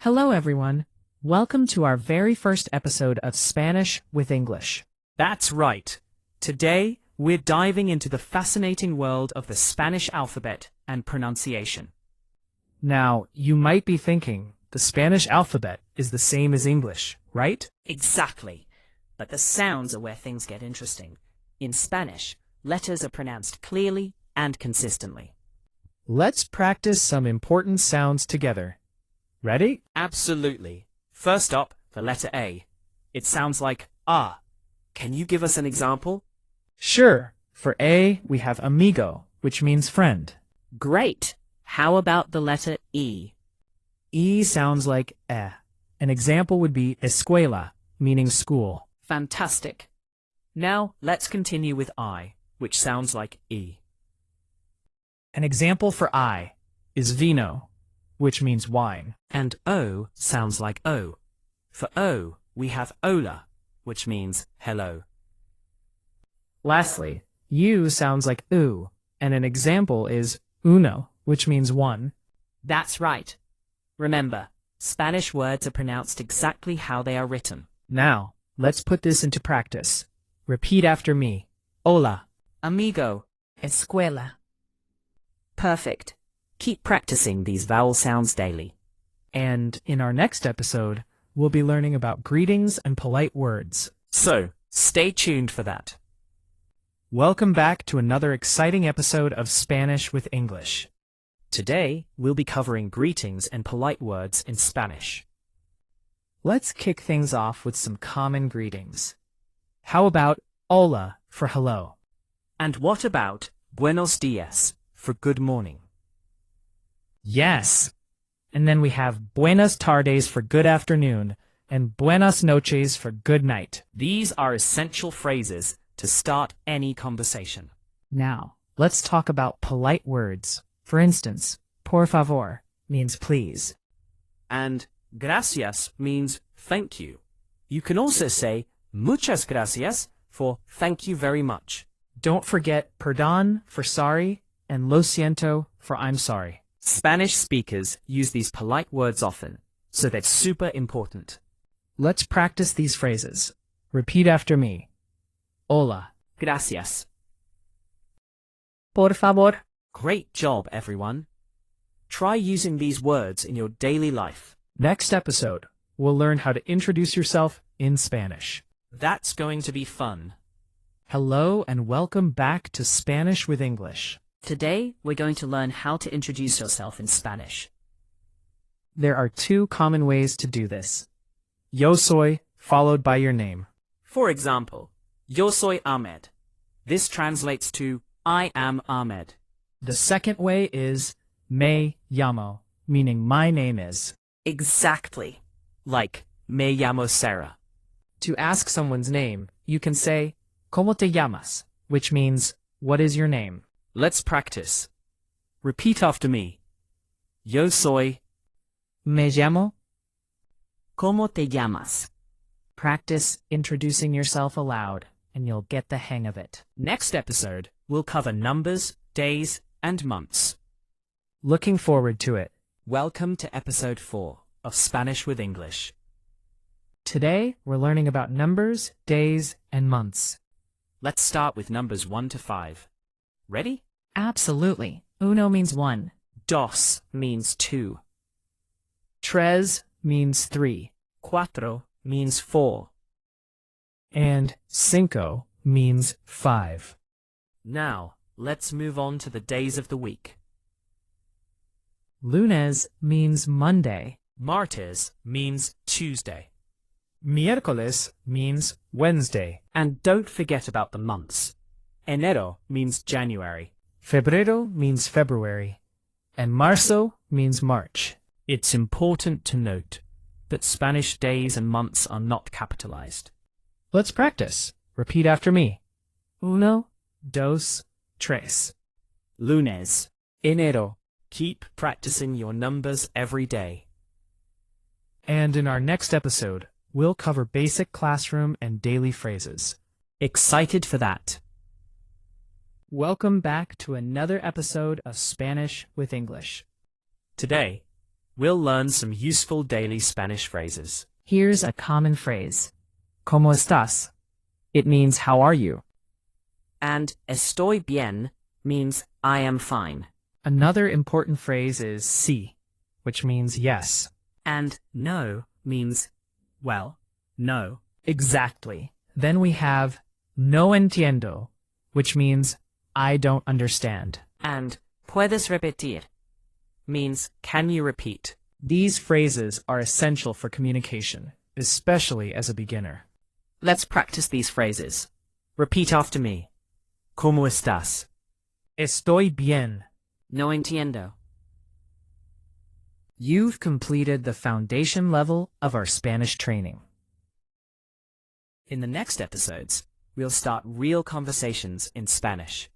Hello everyone. Welcome to our very first episode of Spanish with English. That's right. Today, we're diving into the fascinating world of the Spanish alphabet and pronunciation. Now, you might be thinking, the Spanish alphabet is the same as English, right? Exactly. But the sounds are where things get interesting. In Spanish, letters are pronounced clearly and consistently. Let's practice some important sounds together. Ready? Absolutely. First up, the letter A. It sounds like ah. Can you give us an example? Sure. For A, we have amigo, which means friend. Great. How about the letter E? E sounds like eh. An example would be escuela, meaning school. Fantastic. Now, let's continue with I, which sounds like E. An example for I is vino, which means wine. And O sounds like O. For O, we have hola, which means hello. Lastly, U sounds like U, and an example is uno, which means one. That's right. Remember, Spanish words are pronounced exactly how they are written. Now, let's put this into practice. Repeat after me. Hola. Amigo. Escuela. Perfect. Keep practicing these vowel sounds daily. And in our next episode, we'll be learning about greetings and polite words. So, stay tuned for that. Welcome back to another exciting episode of Spanish with English. Today, we'll be covering greetings and polite words in Spanish. Let's kick things off with some common greetings. How about hola for hello? And what about buenos dias for good morning? Yes. And then we have buenas tardes for good afternoon and buenas noches for good night. These are essential phrases to start any conversation. Now, let's talk about polite words. For instance, por favor means please. And gracias means thank you. You can also say muchas gracias for thank you very much. Don't forget perdón for sorry and lo siento for I'm sorry. Spanish speakers use these polite words often, so they're super important. Let's practice these phrases. Repeat after me. Hola. Gracias. Por favor. Great job, everyone. Try using these words in your daily life. Next episode, we'll learn how to introduce yourself in Spanish. That's going to be fun. Hello and welcome back to Spanish with English. Today, we're going to learn how to introduce yourself in Spanish. There are two common ways to do this. Yo soy, followed by your name. For example, yo soy Ahmed. This translates to I am Ahmed. The second way is me llamo, meaning my name is. Exactly. Like, me llamo Sarah. To ask someone's name, you can say, ¿Cómo te llamas? Which means, what is your name? Let's practice. Repeat after me. Yo soy. Me llamo. ¿Cómo te llamas? Practice introducing yourself aloud, and you'll get the hang of it. Next episode, we'll cover numbers, days, and months. Looking forward to it. Welcome to episode 4 of Spanish with English. Today, we're learning about numbers, days, and months. Let's start with numbers 1 to 5. Ready? Absolutely. Uno means one. Dos means 2. Tres means 3. Cuatro means 4. And cinco means 5. Now, let's move on to the days of the week. Lunes means Monday. Martes means Tuesday. Miércoles means Wednesday. And don't forget about the months. Enero means January. Febrero means February. And Marzo means March. It's important to note that Spanish days and months are not capitalized. Let's practice. Repeat after me. Uno, dos, tres. Lunes. Enero. Keep practicing your numbers every day. And in our next episode, we'll cover basic classroom and daily phrases. Excited for that. Welcome back to another episode of Spanish with English. Today, we'll learn some useful daily Spanish phrases. Here's a common phrase. ¿Cómo estás? It means how are you? And estoy bien means I am fine. Another important phrase is sí, which means yes. And no means, well, no. Exactly. Then we have no entiendo, which means I don't understand. And puedes repetir means can you repeat? These phrases are essential for communication, especially as a beginner. Let's practice these phrases. Repeat after me. ¿Cómo estás? Estoy bien. No entiendo. You've completed the foundation level of our Spanish training. In the next episodes, we'll start real conversations in Spanish.